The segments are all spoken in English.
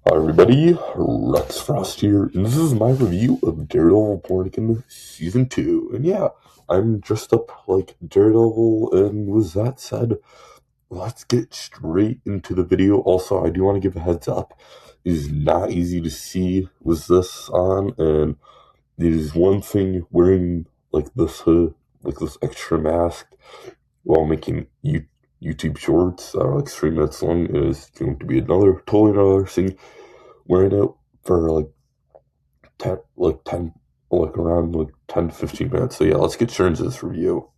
Hi everybody, Rex Frost here, and this is my review of Daredevil Born Again Season 2. And yeah, I'm dressed up like Daredevil, and with that said, let's get straight into the video. Also, I do want to give a heads up. It is not easy to see with this on, and it is one thing wearing like this hood, like this extra mask while making YouTube shorts that are like 3 minutes long is going to be totally another thing wearing it for like 10, like around like 10 to 15 minutes. So yeah, let's get straight into this review.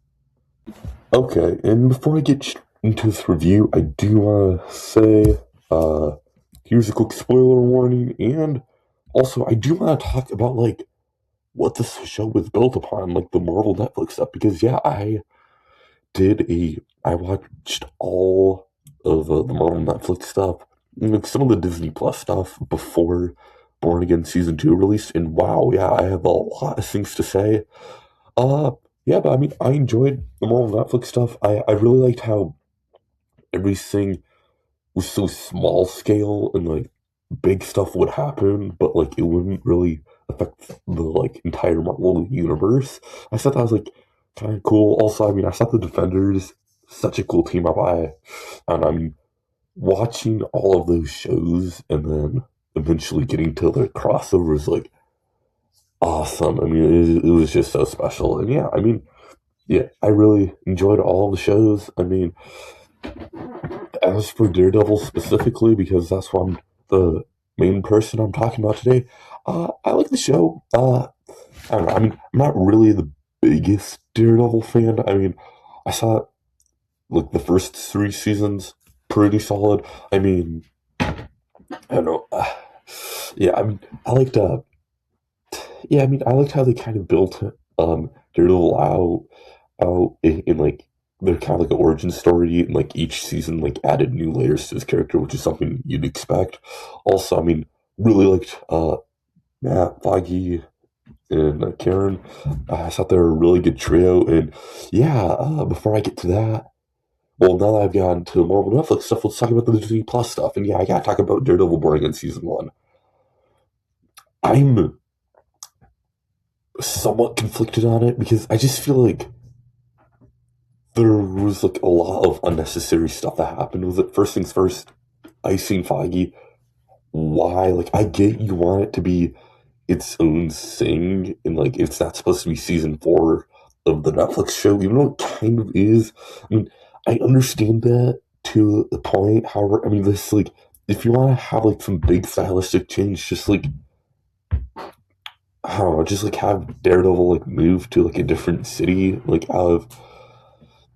Okay, and before I get into this review, I do want to say, here's a quick spoiler warning, and also I do want to talk about like what this show was built upon, like the Marvel Netflix stuff, because yeah, I watched all of the Marvel Netflix stuff, like some of the Disney Plus stuff before Born Again Season 2 released, and wow, yeah, I have a lot of things to say. Uh, yeah, but I mean, I enjoyed the Marvel Netflix stuff. I really liked how everything was so small scale and like big stuff would happen, but like it wouldn't really affect the like entire Marvel universe. I thought that was like kind of cool. Also, I mean, I thought the Defenders such a cool team up. And I mean, watching all of those shows and then eventually getting to the crossovers like awesome. I mean, it was just so special. And yeah, I mean, yeah, I really enjoyed all the shows. I mean, as for Daredevil specifically, because that's one the main person I'm talking about today, I like the show. I don't know. I mean, I'm not really the biggest Daredevil fan. I mean, I saw like the first 3 seasons pretty solid. I mean, I don't know. Yeah, I mean, I liked. Yeah, I mean, I liked how they kind of built Daredevil out in like their kind of like an origin story, and like each season like added new layers to his character, which is something you'd expect. Also, I mean, really liked Matt Feige and Karen. I thought they were a really good trio, and yeah. Before I get to that, well, now that I've gotten to Marvel Netflix stuff, let's talk about the Disney Plus stuff. And yeah, I gotta talk about Daredevil Born Again Season 1. I'm somewhat conflicted on it because I just feel like there was like a lot of unnecessary stuff that happened with it. First things first, I seen Feige. Why? Like, I get you want it to be its own thing, and like it's not supposed to be season 4 of the Netflix show, even though it kind of is. I mean, I understand that to the point. However, I mean, this like if you want to have like some big stylistic change, just like I don't know, just like have Daredevil like move to like a different city, like out of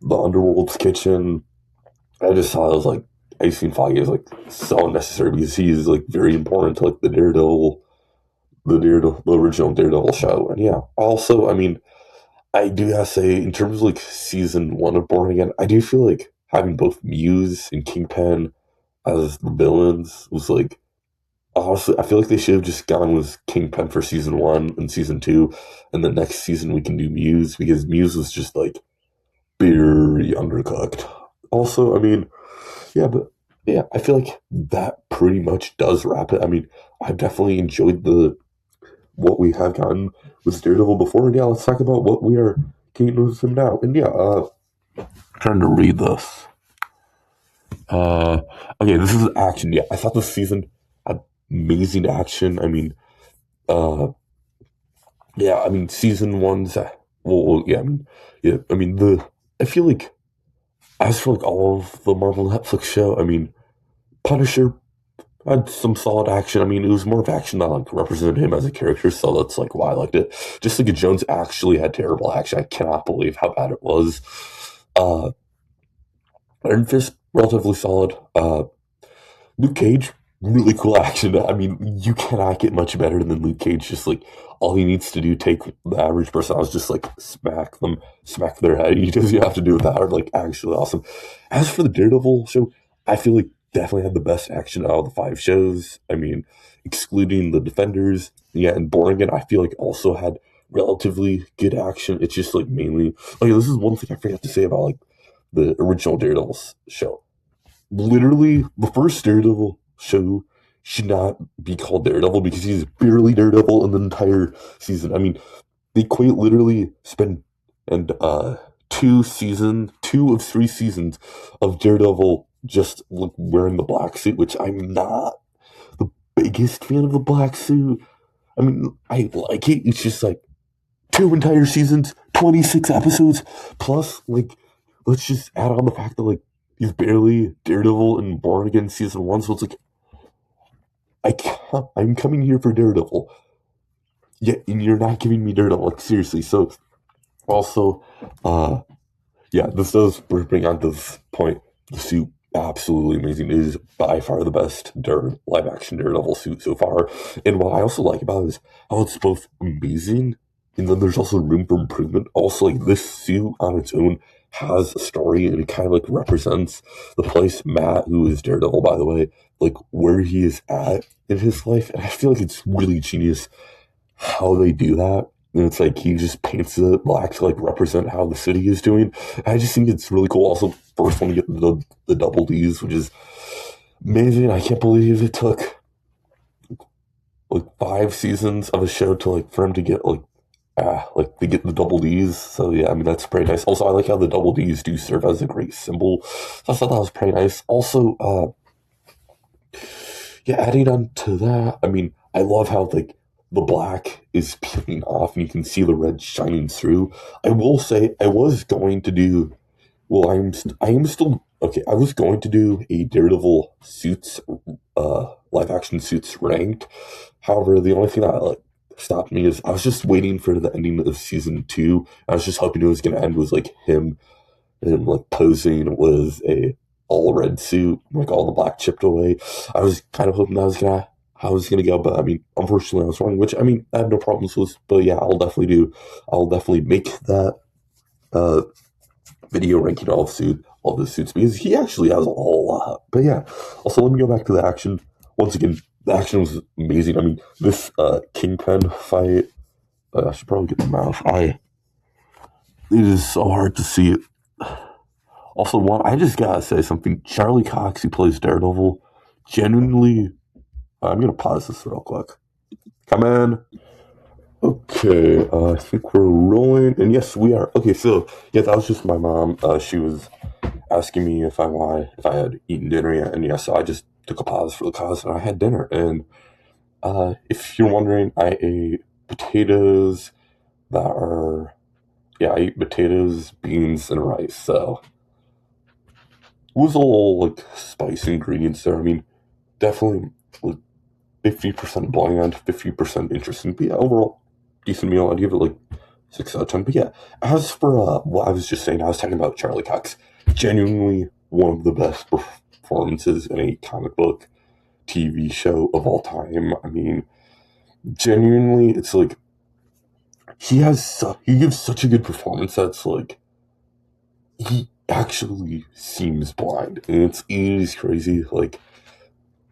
the Underworld's kitchen. I just thought it was like Icing Foggy is like so unnecessary because he's like very important to like the original Daredevil show. And yeah, also, I mean, I do gotta say, in terms of like season 1 of Born Again, I do feel like having both Muse and Kingpin as the villains was like honestly, I feel like they should have just gone with Kingpin for season 1 and season 2, and the next season we can do Muse because Muse was just like very undercooked. Also, I mean, yeah, but yeah, I feel like that pretty much does wrap it. I mean, I've definitely enjoyed the what we have gotten with Daredevil before, and yeah, let's talk about what we are getting with him now. And yeah, trying to read this. Uh, okay, this is action. Yeah, I thought this season had amazing action. I mean, uh, yeah, I mean, season one's yeah, I mean I feel like as for like all of the Marvel Netflix show, I mean, Punisher had some solid action. I mean, it was more of action that like represented him as a character, so that's like why I liked it. Jessica Jones actually had terrible action. I cannot believe how bad it was. Uh, Iron Fist relatively solid. Luke Cage really cool action. I mean, you cannot get much better than Luke Cage. Just like all he needs to do, take the average person, I was just like smack their head. He doesn't have to do that. Are like actually awesome. As for the Daredevil show, I feel like definitely had the best action out of the 5 shows. I mean, excluding the Defenders, yeah, and Born Again, I feel like also had relatively good action. It's just like mainly okay. This is one thing I forgot to say about like the original Daredevil show. Literally, the first Daredevil show should not be called Daredevil because he's barely Daredevil in the entire season. I mean, they quite literally spend and 2 of 3 seasons of Daredevil just like wearing the black suit, which I'm not the biggest fan of the black suit. I mean, I like it. It's just like 2 entire seasons, 26 episodes, plus like let's just add on the fact that like he's barely Daredevil in Born Again season 1, so it's like I'm coming here for Daredevil. Yeah, and you're not giving me Daredevil, like seriously. So also, yeah, this does bring on this point. The suit, absolutely amazing. It is by far the best live action Daredevil suit so far. And what I also like about it is how it's both amazing, and then there's also room for improvement. Also, like this suit on its own has a story, and it kind of like represents the place Matt, who is Daredevil, by the way, like where he is at in his life. And I feel like it's really genius how they do that. And it's like he just paints it black to like represent how the city is doing. I just think it's really cool. Also, first one to get the double D's, which is amazing. I can't believe it took like 5 seasons of a show to like for him to get like to get the double D's. So yeah, I mean that's pretty nice. Also, I like how the double D's do serve as a great symbol. So I thought that was pretty nice. Also, yeah, adding on to that, I mean, I love how like the black is peeling off and you can see the red shining through. I will say I was going to do well, I am still okay. I was going to do a Daredevil suits, live action suits ranked. However, the only thing that like stopped me is I was just waiting for the ending of season 2. I was just hoping it was going to end with like him and like posing with a all red suit, like all the black chipped away. I was kind of hoping that was gonna how I was gonna go, but I mean, unfortunately, I was wrong. Which I mean, I have no problems with. But yeah, I'll definitely do. I'll definitely make that uh, video ranking all the suits because he actually has a whole lot. But yeah, also let me go back to the action once again. The action was amazing. I mean, this Kingpin fight. I should probably get the mouse. It is so hard to see it. Also, one I just gotta say something. Charlie Cox, who plays Daredevil, genuinely. I'm gonna pause this real quick. Come in. Okay, I think we're rolling, and yes, we are. Okay, so yeah, that was just my mom. She was asking me if I had eaten dinner yet, and yes, so I just took a pause for the cause, and I had dinner. And if you're wondering, I ate potatoes that are I ate potatoes, beans, and rice. So it was a little like spice ingredients there. I mean, definitely like 50% bland, 50% interesting. But yeah, overall decent meal. I'd give it like 6 out of 10. But yeah, as for what I was just saying, I was talking about Charlie Cox. Genuinely one of the best performances in a comic book TV show of all time. I mean, genuinely, it's like he gives such a good performance that's like he actually seems blind, and it is crazy. Like,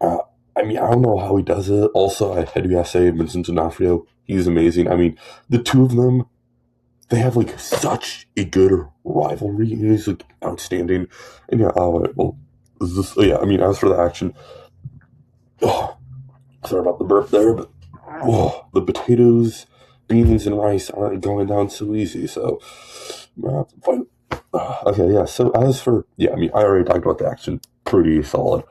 I mean, I don't know how he does it. Also, I had to say Vincent D'Onofrio. He's amazing. I mean, the two of them, they have like such a good rivalry. It is like outstanding. And yeah, well, yeah, I mean, as for the action, oh, sorry about the burp there, but the potatoes, beans, and rice aren't going down so easy. So, fine. Okay, yeah. So as for I mean, I already talked about the action. Pretty solid.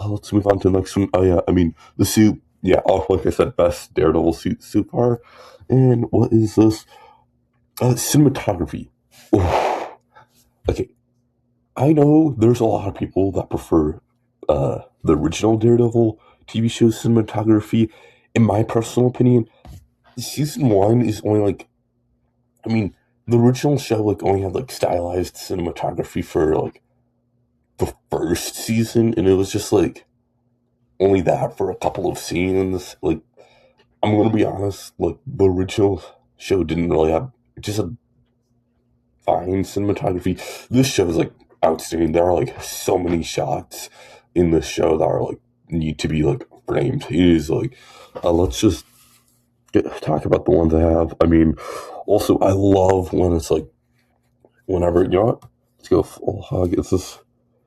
Let's move on to the next one. Oh yeah, I mean the suit. Yeah, like I said, best Daredevil suit so far. And what is this? Cinematography. Oof. Okay, I know there's a lot of people that prefer the original Daredevil TV show cinematography. In my personal opinion, season 1 is only like, I mean, the original show like only had like stylized cinematography for like the first season, and it was just like only that for a couple of scenes. Like, I'm gonna be honest, like the original show didn't really have just a fine cinematography. This show is like outstanding. There are like so many shots in this show that are like need to be like framed. It is like let's just talk about the ones I have. I mean, also I love when it's like whenever you know what, let's go full hog. It's this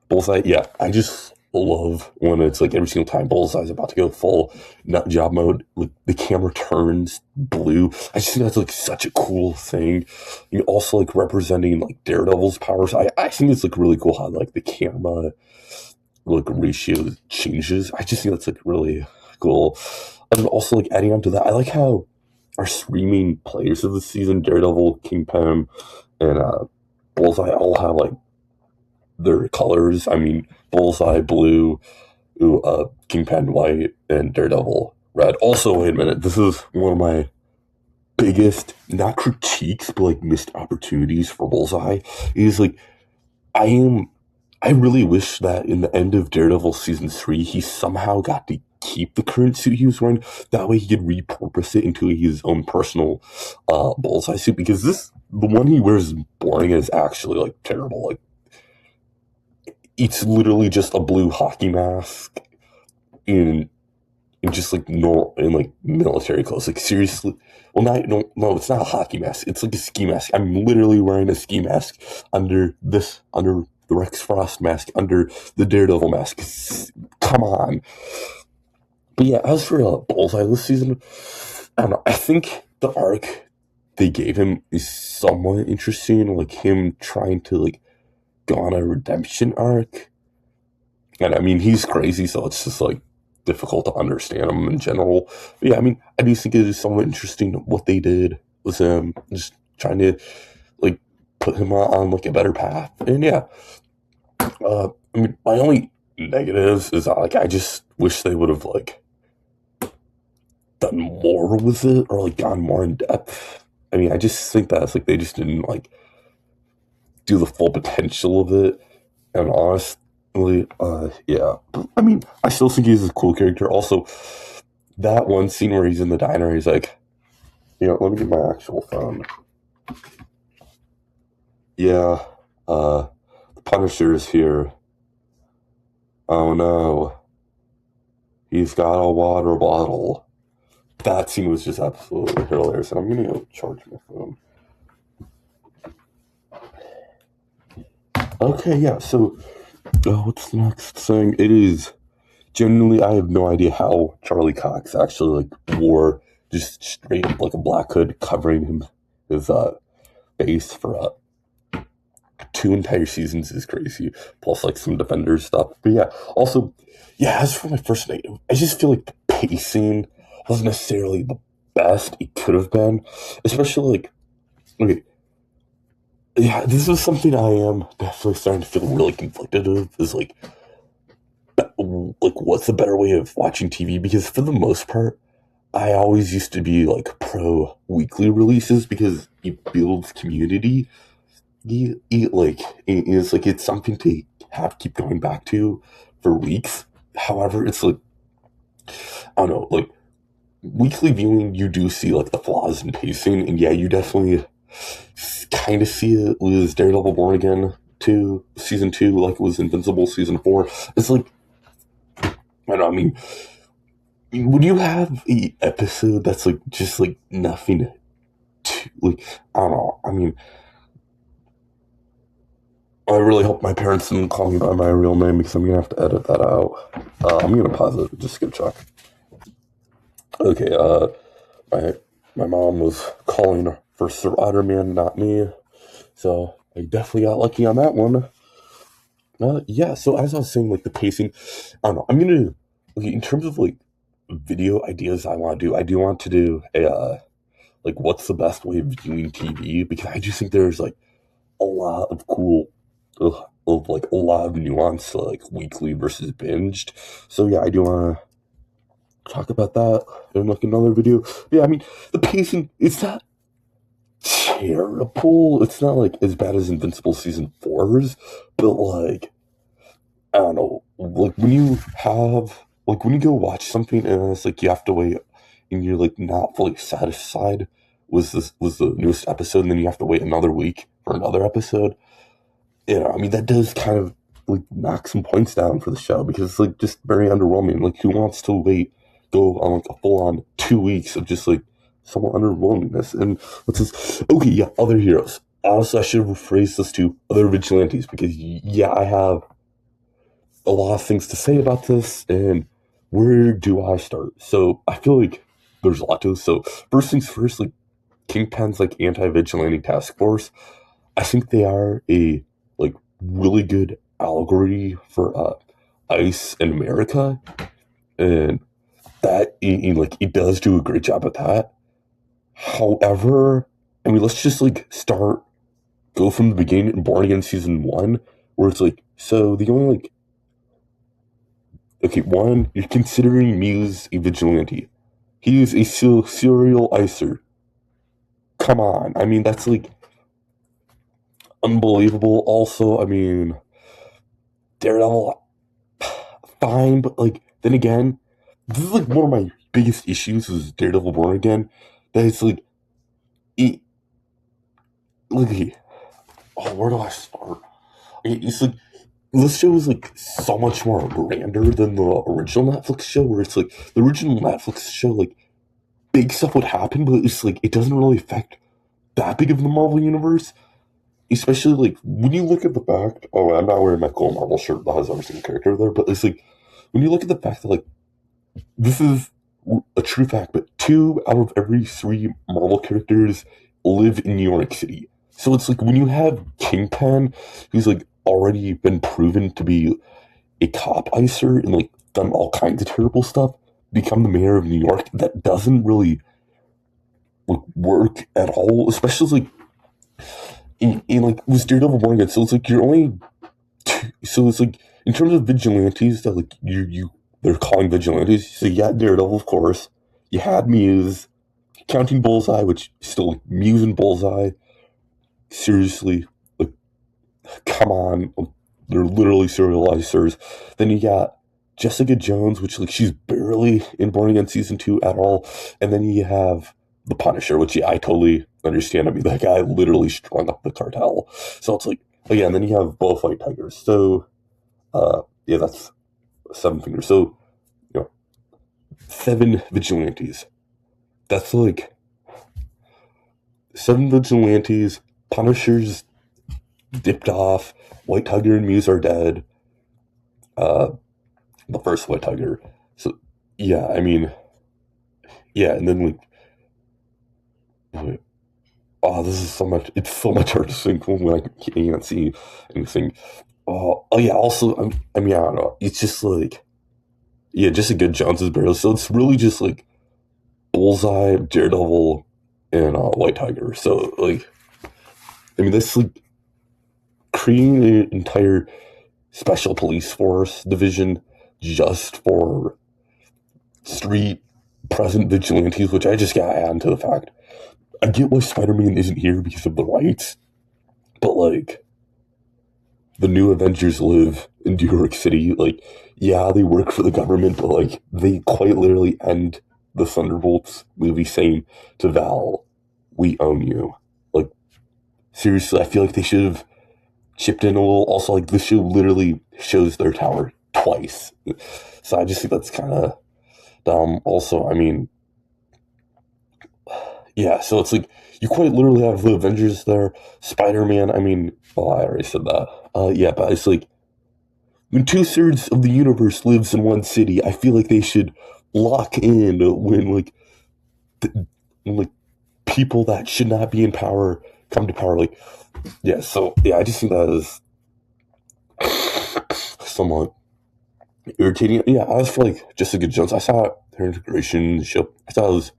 bullseye. Yeah, I just love when it's like every single time Bullseye's about to go full nut job mode, like the camera turns blue. I just think that's like such a cool thing. You know, also like representing like Daredevil's powers. I think it's like really cool how like the camera like ratio changes. I just think that's like really cool. And also like adding on to that, I like how our streaming players of the season, Daredevil, Kingpin, and Bullseye all have like their colors. I mean, Bullseye blue, Kingpin white, and Daredevil red. Also, wait a minute, this is one of my biggest, not critiques, but like missed opportunities for Bullseye. Is like, I am, I really wish that in the end of Daredevil season 3, he somehow got to keep the current suit he was wearing. That way he could repurpose it into his own personal Bullseye suit, because the one he wears is boring and is actually like terrible. Like, it's literally just a blue hockey mask in just like in like military clothes. Like, seriously, well, no, it's not a hockey mask. It's like a ski mask. I'm literally wearing a ski mask under the Rex Frost mask, under the Daredevil mask. Come on. But yeah, as for Bullseye this season, I don't know. I think the arc they gave him is somewhat interesting. Like him trying to like go on a redemption arc. And I mean, he's crazy, so it's just like difficult to understand him in general. But yeah, I mean, I do think it is somewhat interesting what they did with him, just trying to like put him on like a better path. And yeah, I mean, my only negatives is that, like, I just wish they would have like done more with it or like gone more in depth. I mean, I just think that's like they just didn't like do the full potential of it. And honestly, yeah. I mean, I still think he's a cool character. Also, that one scene where he's in the diner, he's like, let me get my actual phone. Yeah, the Punisher is here. Oh no. He's got a water bottle. That scene was just absolutely hilarious, and I'm gonna go charge my phone. Okay, yeah, so what's the next thing? It is genuinely, I have no idea how Charlie Cox actually like wore just straight up like a black hood covering his face for 2 entire seasons is crazy. Plus like some Defenders stuff. But yeah, also, yeah, as for my first night, I just feel like the pacing wasn't necessarily the best it could have been. Especially like, okay, yeah, this is something I am definitely starting to feel really conflicted of, is like what's the better way of watching TV? Because for the most part, I always used to be like pro weekly releases because it builds community. It's like it's something to keep going back to for weeks. However, it's like, I don't know, like weekly viewing, you do see like the flaws in pacing, and yeah, you definitely kind of see it with Daredevil Born Again 2 season 2, like it was Invincible season 4. It's like, I don't know, I mean, would you have an episode that's like just like nothing to, like, I don't know, I mean, I really hope my parents didn't call me by my real name, because I'm gonna have to edit that out. I'm gonna pause it just to check. Okay, my mom was calling for Sir Otterman, not me, so I definitely got lucky on that one. Yeah, so as I was saying, like the pacing, I don't know. I'm gonna, okay, in terms of like video ideas I want to do, I do want to do a like what's the best way of viewing TV, because I just think there's like a lot of cool, of like a lot of nuance to like weekly versus binged. So yeah, I do want to talk about that in like another video. But yeah, I mean, the pacing, it's not terrible. It's not like as bad as Invincible season 4's, but like, I don't know, like when you go watch something and it's like you have to wait and you're like not fully satisfied was the newest episode, and then you have to wait another week for another episode. I mean, that does kind of like knock some points down for the show, because it's like just very underwhelming. Like, who wants to go on like a full on 2 weeks of just like somewhat underwhelmingness? And what's this? Okay, yeah, other heroes. Honestly, I should have rephrased this to other vigilantes, because yeah, I have a lot of things to say about this, and where do I start? So I feel like there's a lot to this. So first things first, like Kingpin's like anti-vigilante task force. I think they are a like really good allegory for ICE in America, and that like it does do a great job at that. However, I mean, let's just like go from the beginning in Born Again season one, where it's like, so the only like, okay, one, you're considering Muse a vigilante. He is a serial icer. Come on, I mean that's like unbelievable. Also, I mean, Daredevil, fine, but like then again, this is like one of my biggest issues with Daredevil Born Again. That it's like, it, look here. Oh, where do I start? It's like this show is like so much more grander than the original Netflix show, where it's like the original Netflix show, like big stuff would happen, but it's like it doesn't really affect that big of the Marvel universe. Especially like when you look at the fact, oh, I'm not wearing my cool Marvel shirt that has every single character there, but it's like when you look at the fact that like this is a true fact, but 2 out of every 3 Marvel characters live in New York City. So it's like when you have Kingpin, who's like already been proven to be a cop icer and like done all kinds of terrible stuff, become the mayor of New York, that doesn't really like work at all. Especially like in like with Daredevil Born Again. So it's like you're only so it's like in terms of vigilantes that like you they're calling vigilantes. So you had Daredevil, of course. You had Muse, counting Bullseye, which still like, Muse and Bullseye. Seriously, like come on, like, they're literally serializers. Then you got Jessica Jones, which like she's barely in Born Again season 2 at all. And then you have the Punisher, which yeah, I totally understand. I mean, that guy literally strung up the cartel. So it's like, oh yeah, and then you have both White Tigers. So yeah, that's 7 fingers. So, you know, 7 vigilantes. That's like 7 vigilantes. Punishers dipped off. White Tiger and Muse are dead. Uh, the first White Tiger. So, yeah, I mean, yeah, and then like, oh, this is so much. It's so much hard to think when I can't see anything. Oh yeah. Also, I mean, I don't know. It's just like, yeah, just a good Johnson's barrel. So it's really just like Bullseye, Daredevil, and White Tiger. So like, I mean, that's like creating an entire special police force division just for street present vigilantes, which I just gotta add to the fact. I get why Spider-Man isn't here because of the rights, but like the new Avengers live in New York City. Like, yeah, they work for the government, but like they quite literally end the Thunderbolts movie saying to Val, "We own you." Like, seriously, I feel like they should have chipped in a little. Also, like this show literally shows their tower twice, so I just think that's kind of dumb. Also, I mean, yeah, so it's like you quite literally have the Avengers there, Spider-Man. I mean, well, I already said that. Yeah, but it's like when 2/3 of the universe lives in one city, I feel like they should lock in when like people that should not be in power come to power. Like, yeah, so yeah, I just think that is somewhat irritating. Yeah, I was for like Jessica Jones. I saw her integration show. I thought it was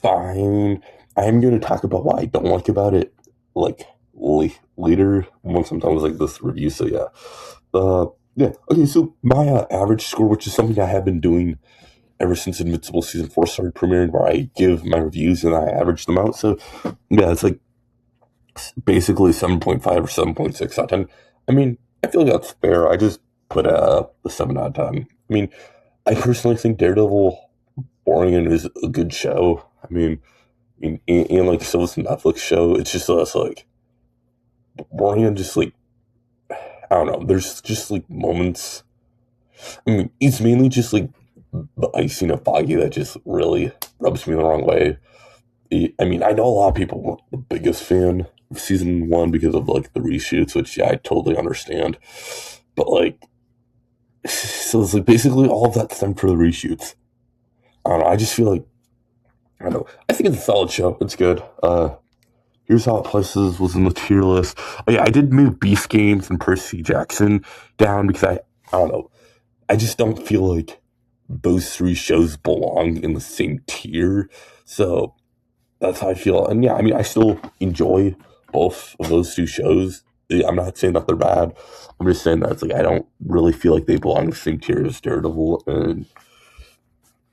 fine. I am going to talk about what I don't like about it, like later once I'm done with like this review. So yeah, yeah. Okay, so my average score, which is something I have been doing ever since Invincible season 4 started premiering, where I give my reviews and I average them out. So yeah, it's like basically 7.5 or 7.6 out of 10. I mean, I feel like that's fair. I just put a 7 out of 10. I mean, I personally think Daredevil Boring is a good show. I mean, and like so it's a Netflix show. It's just us like Boring just like I don't know. There's just like moments. I mean, it's mainly just like the icing of Foggy that just really rubs me the wrong way. I mean, I know a lot of people weren't the biggest fan of season 1 because of like the reshoots, which yeah, I totally understand. But like So it's like basically all of that's time for the reshoots. I don't know. I just feel like I don't know. I think it's a solid show. It's good. Here's How It Places was in the tier list. Oh, yeah, I did move Beast Games and Percy Jackson down because I don't know. I just don't feel like those three shows belong in the same tier. So that's how I feel. And yeah, I mean, I still enjoy both of those two shows. I'm not saying that they're bad. I'm just saying that it's like I don't really feel like they belong in the same tier as Daredevil. And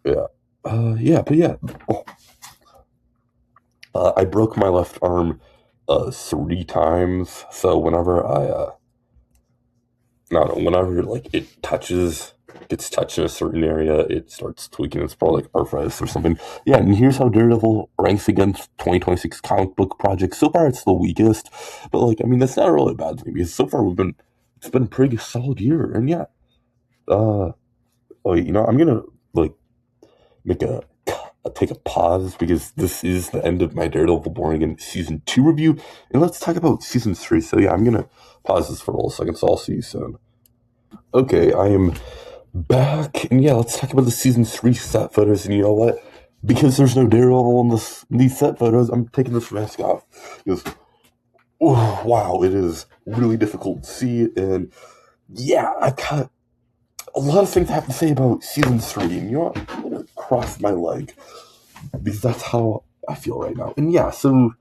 yeah, but yeah. Oh, I broke my left arm 3 times. So whenever not whenever like it gets touched in a certain area, it starts tweaking. It's probably like arthritis or something. Yeah, and here's how Daredevil ranks against 2026 comic book projects. So far, it's the weakest, but like I mean, that's not really a bad thing because so far it's been a pretty solid year. And yeah, uh, I'm gonna like make a take a pause because this is the end of my Daredevil Born Again season 2 review, and let's talk about season 3. So yeah, I'm gonna pause this for a little second. So I'll see you soon. Okay, I am back, and yeah, let's talk about the season 3 set photos. And you know what? Because there's no Daredevil in these set photos, I'm taking this mask off. Because, oh, wow, it is really difficult to see. And yeah, I've got a lot of things I have to say about season 3. And you know what? I'm gonna cross my leg because that's how I feel right now. And yeah, so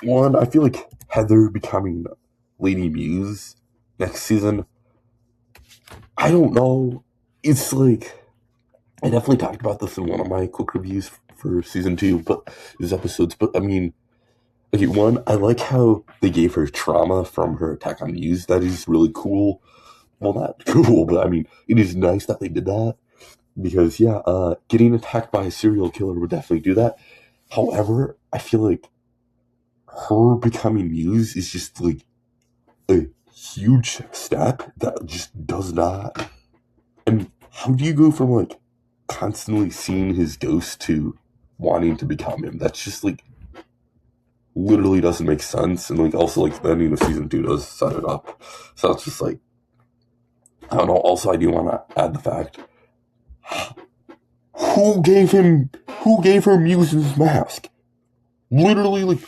one, I feel like Heather becoming Lady Muse next season. I don't know. It's like I definitely talked about this in one of my quick reviews for season 2, but these episodes. But I mean, okay, one, I like how they gave her trauma from her attack on Muse. That is really cool. Well, not cool, but I mean, it is nice that they did that because yeah, getting attacked by a serial killer would definitely do that. However, I feel like her becoming Muse is just like a huge step that just does not. And how do you go from like constantly seeing his ghost to wanting to become him? That's just like literally doesn't make sense. And like also like the ending of season 2 does set it up. So it's just like I don't know. Also, I do want to add the fact who gave her Muse's mask? Literally, like,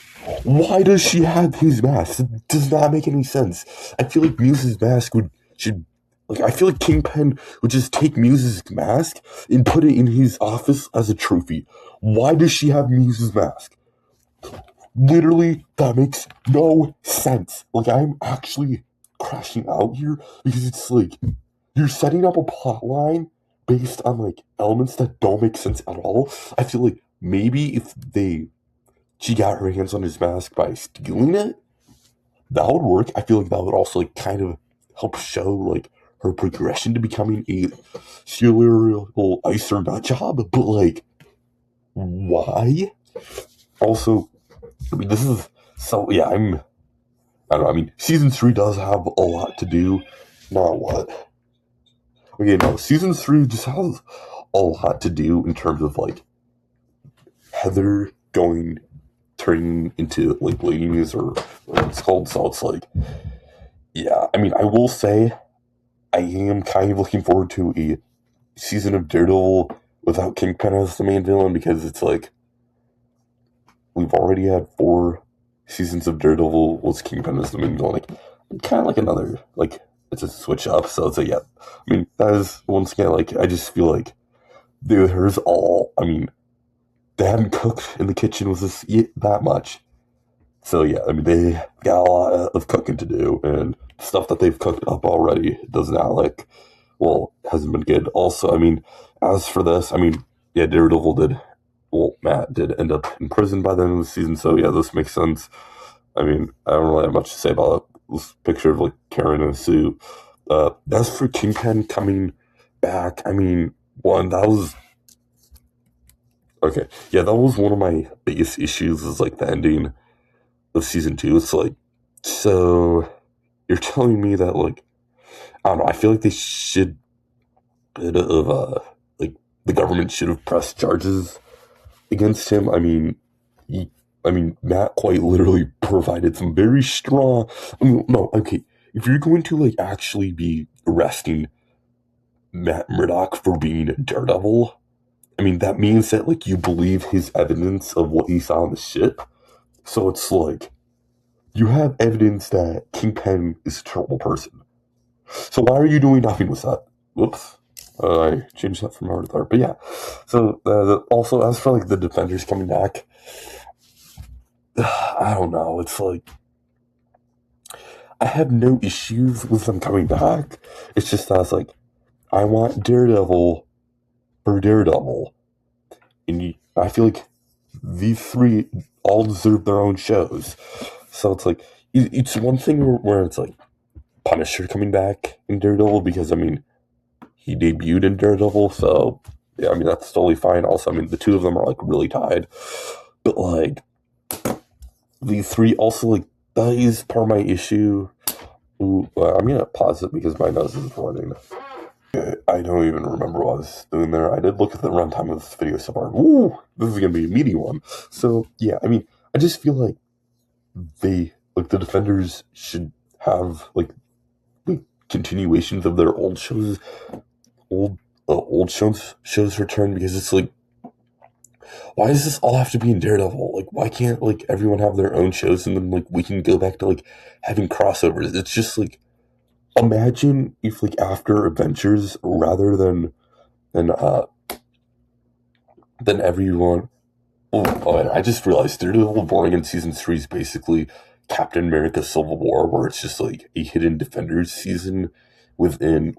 why does she have his mask? It does not make any sense. I feel like Muse's mask should like I feel like Kingpin would just take Muse's mask and put it in his office as a trophy. Why does she have Muse's mask? Literally, that makes no sense. Like I'm actually crashing out here because it's like you're setting up a plot line based on like elements that don't make sense at all. I feel like maybe if she got her hands on his mask by stealing it, that would work. I feel like that would also like kind of help show like her progression to becoming a serial icer nut job. But like, why? Also, I mean, this is so yeah. I don't know. I mean, season 3 does have a lot to do. Not what. Okay, no, season 3 just has a lot to do in terms of like Heather turning into like Lady Muse or what it's called. So it's like, yeah. I mean, I will say I am kind of looking forward to a season of Daredevil without Kingpin as the main villain because it's like we've already had 4 seasons of Daredevil with Kingpin as the main villain. Like, kind of like another like it's a switch up. So it's like yeah. I mean, that is once again like I just feel like there's all. I mean, they haven't cooked in the kitchen with this that much. So yeah, I mean they got a lot of cooking to do, and stuff that they've cooked up already does not like hasn't been good. Also, I mean, as for this, I mean, yeah, Daredevil did. Well, Matt did end up in prison by the end of the season, so yeah, this makes sense. I mean, I don't really have much to say about this picture of like Karen in a suit. As for Kingpin coming back, I mean, that was okay. Yeah, that was one of my biggest issues. Is like the ending of season 2. It's like, so you're telling me that like I don't know. I feel like they should bit of like the government should have pressed charges against him. I mean, Matt quite literally provided some very strong. I mean, no, okay. If you're going to like actually be arresting Matt Murdock for being Daredevil, I mean, that means that, like, you believe his evidence of what he saw on the ship. So it's like, you have evidence that Kingpin is a terrible person. So why are you doing nothing with that? Whoops. I changed that from over there. But yeah. So, also, as for, like, the Defenders coming back, I don't know. It's like, I have no issues with them coming back. It's just that it's like, I want Daredevil for Daredevil. And I feel like these three all deserve their own shows. So it's like, it's one thing where it's like Punisher coming back in Daredevil, because, I mean, he debuted in Daredevil, so, yeah, I mean, that's totally fine. Also, I mean, the two of them are, like, really tied. But, like, these three also, like, that is part of my issue. Ooh, I'm gonna pause it because my nose is running. I don't even remember what I was doing there. I did look at the runtime of this video so far. Ooh, this is gonna be a meaty one. So, yeah, I mean, I just feel like the Defenders should have, like continuations of their old shows, old shows return, because it's like, why does this all have to be in Daredevil? Like, why can't, like, everyone have their own shows, and then, like, we can go back to, like, having crossovers? It's just like, imagine if, like, after Adventures, rather than everyone. Oh, I just realized Daredevil Born in season 3 is basically Captain America Civil War, where it's just like a hidden Defenders season within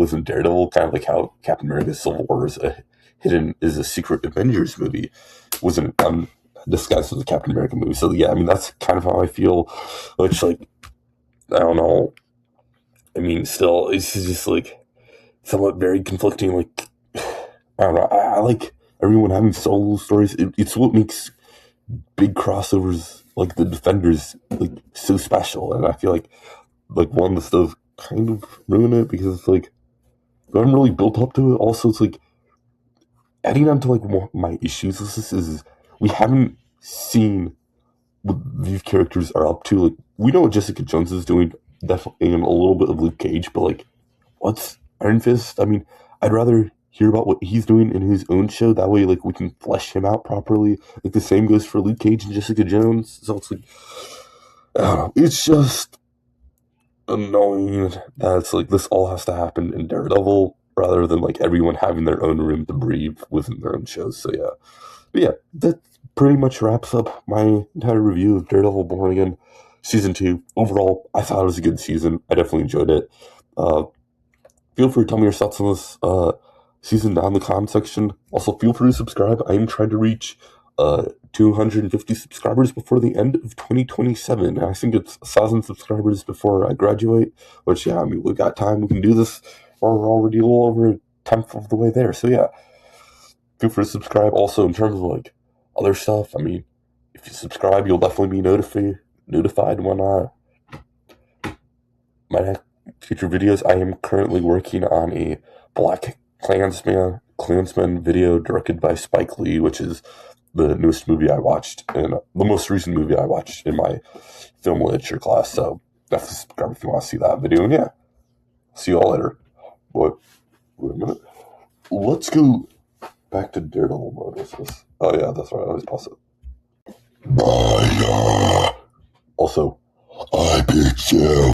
Daredevil, kind of like how Captain America Civil War is a secret Avengers movie, wasn't disguised as a Captain America movie. So yeah, I mean, that's kind of how I feel. Which, like, I don't know. I mean, still, it's just like somewhat very conflicting. Like, I don't know. I like everyone having solo stories. It's what makes big crossovers like the Defenders, like, so special. And I feel like one of the stuff kind of ruin it, because it's like, we haven't really built up to it. Also, it's like, adding on to, like, my issues with this is we haven't seen what these characters are up to. Like, we know what Jessica Jones is doing, definitely, and a little bit of Luke Cage, but, like, what's Iron Fist? I mean, I'd rather hear about what he's doing in his own show. That way, like, we can flesh him out properly. Like, the same goes for Luke Cage and Jessica Jones. So it's like, I don't know. It's just annoying that it's like this all has to happen in Daredevil, rather than, like, everyone having their own room to breathe within their own shows. So yeah. But yeah, that pretty much wraps up my entire review of Daredevil Born Again Season 2. Overall, I thought it was a good season. I definitely enjoyed it. Feel free to tell me your thoughts on this season down in the comment section. Also, feel free to subscribe. I am trying to reach 250 subscribers before the end of 2027. I think it's 1,000 subscribers before I graduate, which, yeah, I mean, we got time. We can do this. We're already a little over a tenth of the way there. So, yeah, feel free to subscribe. Also, in terms of, like, other stuff, I mean, if you subscribe, you'll definitely be notified when my next future videos. I am currently working on a Black Klansman video directed by Spike Lee, which is the newest movie I watched, and the most recent movie I watched in my film literature class. So definitely subscribe if you want to see that video. And yeah, see you all later. Wait a minute. Let's go back to Daredevil mode with this. Oh yeah, that's right. I always pause it. Bye. Also, I picked you.